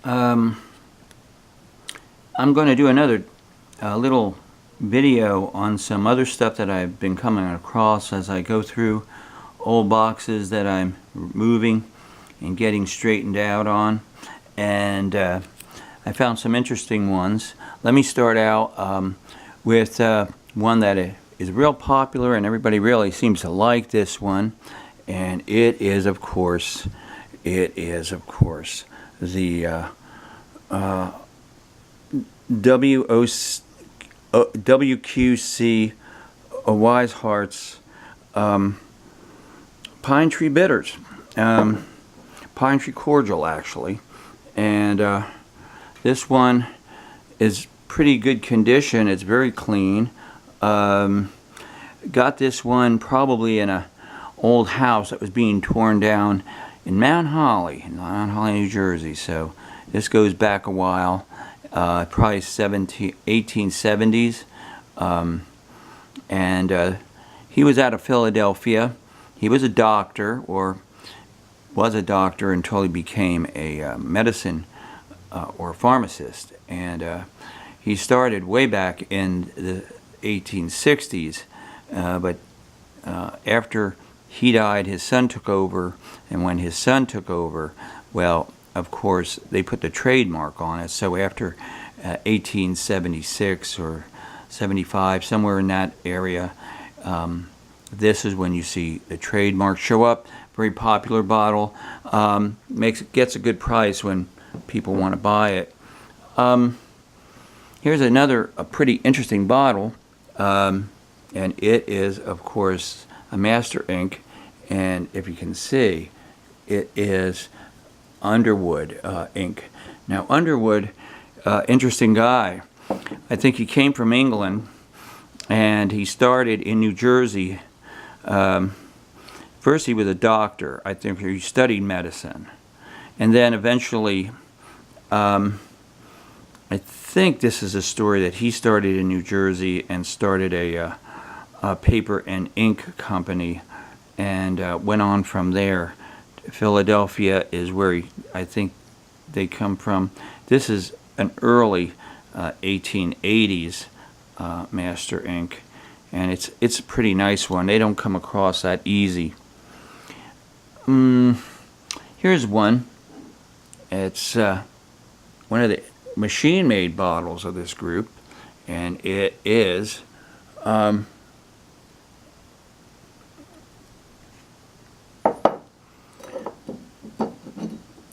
I'm going to do another little video on some other stuff that I've been coming across as I go through old boxes that I'm moving and getting straightened out on. And I found some interesting ones. Let me start out with one that is real popular and everybody really seems to like this one. And it is of course the WQC Wise Hearts Pine Tree Bitters, Pine Tree Cordial actually, and this one is pretty good condition. It's very clean. Got this one probably in a old house that was being torn down in Mount Holly, New Jersey. So this goes back a while, probably 1870s. And he was out of Philadelphia. He was a doctor, or was a doctor until he became a medicine or pharmacist. And he started way back in the 1860s, but after he died, his son took over, and when his son took over, well, of course, they put the trademark on it. So after 1876 or 75, somewhere in that area, this is when you see the trademark show up. Very popular bottle. Gets a good price when people want to buy it. Here's a pretty interesting bottle, and it is, of course, a Master Ink. And if you can see, it is Underwood ink. Now Underwood, interesting guy. I think he came from England, and he started in New Jersey. First he was a doctor. I think he studied medicine. And then eventually, I think this is a story that he started in New Jersey and started a paper and ink company, and went on from there. Philadelphia is where I think they come from. This is an early 1880s Master Ink, and it's a pretty nice one. They don't come across that easy. Here's one. It's one of the machine-made bottles of this group, and it is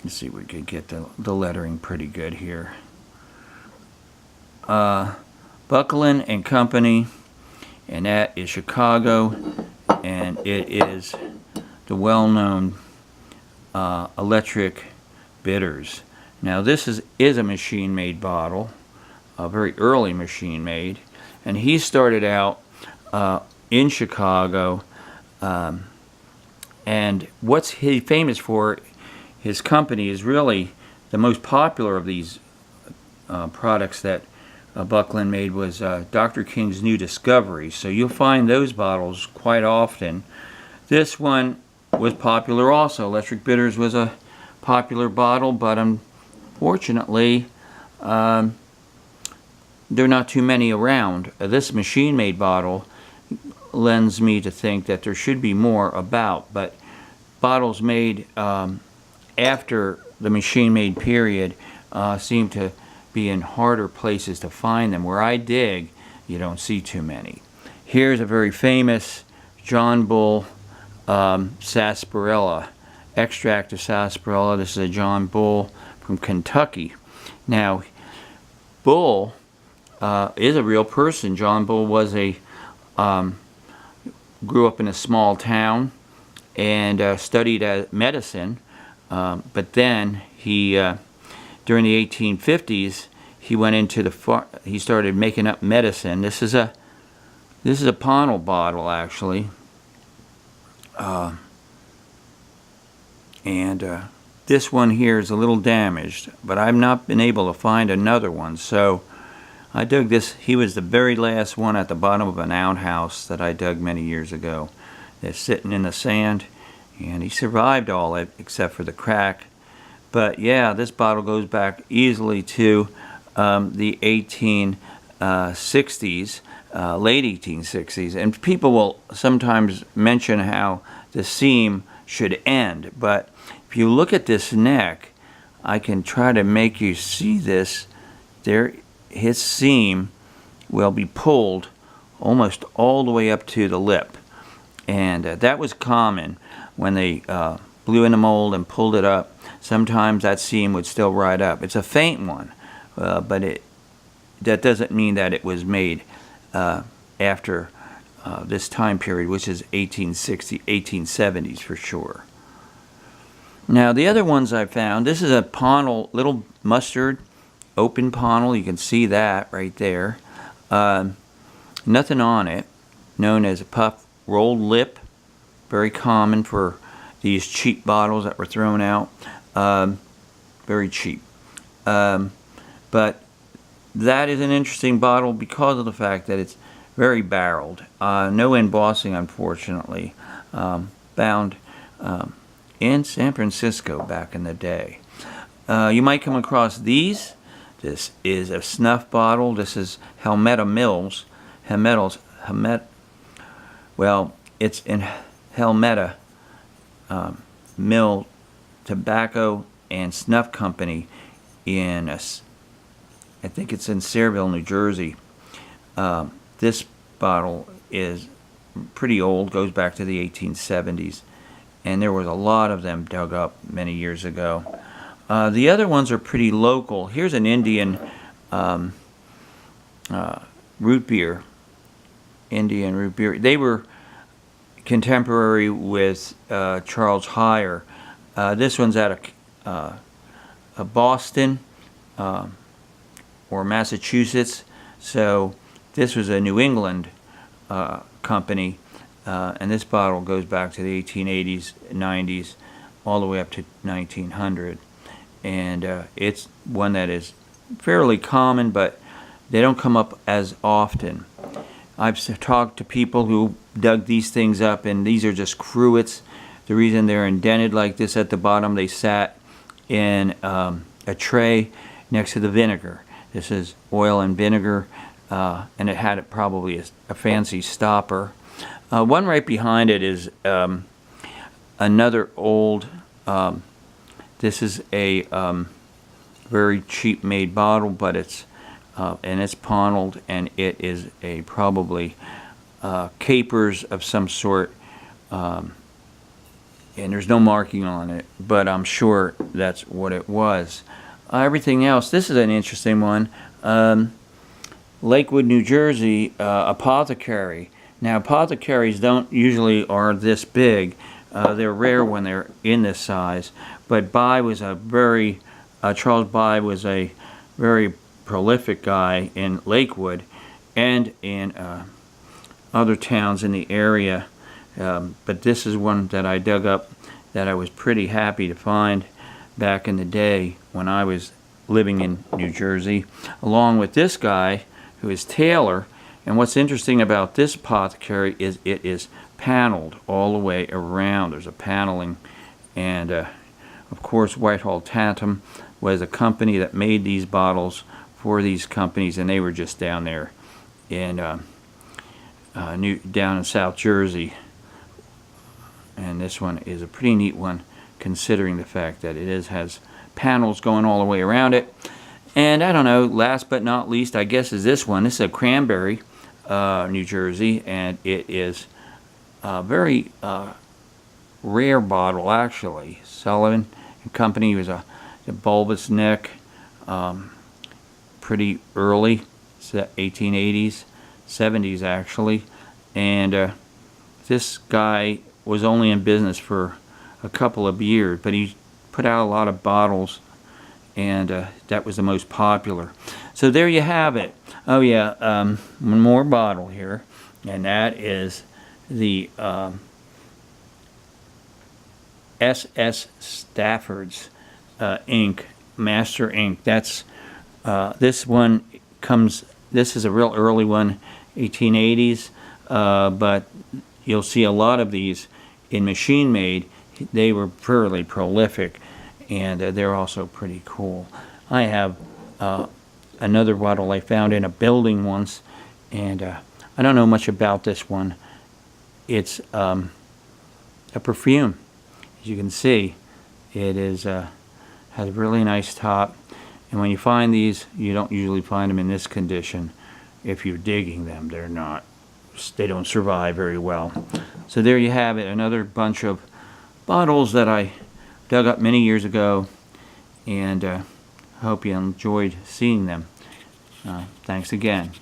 let's see, we could get the lettering pretty good here. Buckland and Company, and that is Chicago, and it is the well-known electric bitters. Now this is a machine-made bottle, a very early machine-made, and he started out in Chicago, and what's he famous for? His company is really the most popular of these products that Buckland made was Dr. King's New Discovery. So you'll find those bottles quite often. This one was popular also. Electric Bitters was a popular bottle, but unfortunately there are not too many around. This machine-made bottle lends me to think that there should be more about, but bottles made after the machine-made period seem to be in harder places to find them. Where I dig, you don't see too many. Here's a very famous John Bull sarsaparilla, extract of sarsaparilla. This is a John Bull from Kentucky. Now, Bull is a real person. John Bull was grew up in a small town and studied medicine. But then he, during the 1850s, he went into he started making up medicine. This is a Pownell bottle actually, and this one here is a little damaged, but I've not been able to find another one. So I dug this. He was the very last one at the bottom of an outhouse that I dug many years ago. They're sitting in the sand. And he survived all it except for the crack. But yeah, this bottle goes back easily to the 1860s, late 1860s. And people will sometimes mention how the seam should end. But if you look at this neck, I can try to make you see this. There, his seam will be pulled almost all the way up to the lip. And that was common when they blew in the mold and pulled it up. Sometimes that seam would still ride up. It's a faint one, but that doesn't mean that it was made after this time period, which is 1860, 1870s for sure. Now the other ones I found, this is a ponnel, little mustard, open ponnel. You can see that right there. Nothing on it, known as a puff rolled lip. Very common for these cheap bottles that were thrown out. Very cheap. But that is an interesting bottle because of the fact that it's very barreled. No embossing, unfortunately. Bound in San Francisco back in the day. You might come across these. This is a snuff bottle. This is Helmeta Mills. Well, it's in Helmeta Mill Tobacco and Snuff Company in, I think it's in Sayreville, New Jersey. This bottle is pretty old, goes back to the 1870s, and there was a lot of them dug up many years ago. The other ones are pretty local. Here's an Indian root beer. Indian root beer. They were contemporary with Charles Heyer. This one's out of Boston or Massachusetts. So this was a New England company, and this bottle goes back to the 1880s, 90s, all the way up to 1900. And it's one that is fairly common, but they don't come up as often. I've talked to people who dug these things up, and these are just cruets. The reason they're indented like this at the bottom, they sat in a tray next to the vinegar. This is oil and vinegar, and it had probably a fancy stopper. One right behind it is another old, this is a very cheap made bottle, but it's and it's ponnelled, and it is a probably capers of some sort, and there's no marking on it, but I'm sure that's what it was. Everything else, this is an interesting one. Lakewood, New Jersey, apothecary. Now apothecaries don't usually are this big. They're rare when they're in this size, but By was a very, Charles By was a very prolific guy in Lakewood and in other towns in the area, but this is one that I dug up that I was pretty happy to find back in the day when I was living in New Jersey, along with this guy who is Taylor. And what's interesting about this apothecary is it is paneled all the way around. There's a paneling, and of course Whitehall Tantum was a company that made these bottles for these companies, and they were just down there in down in South Jersey. And this one is a pretty neat one, considering the fact that it has panels going all the way around it. And I don't know, last but not least, I guess, is this one. This is a Cranberry, New Jersey, and it is a very rare bottle, actually. Sullivan and Company was a bulbous neck, pretty early, 1880s, 70s actually, and this guy was only in business for a couple of years, but he put out a lot of bottles, and that was the most popular. So there you have it. Oh yeah, one more bottle here, and that is the S.S. Stafford's ink, Master Ink. That's this one comes. This is a real early one, 1880s, but you'll see a lot of these in machine made. They were fairly prolific, and they're also pretty cool. I have another bottle I found in a building once, and I don't know much about this one. It's a perfume. As you can see, it is has a really nice top, and when you find these, you don't usually find them in this condition. If you're digging them, they don't survive very well. So there you have it, another bunch of bottles that I dug up many years ago, and hope you enjoyed seeing them. Thanks again.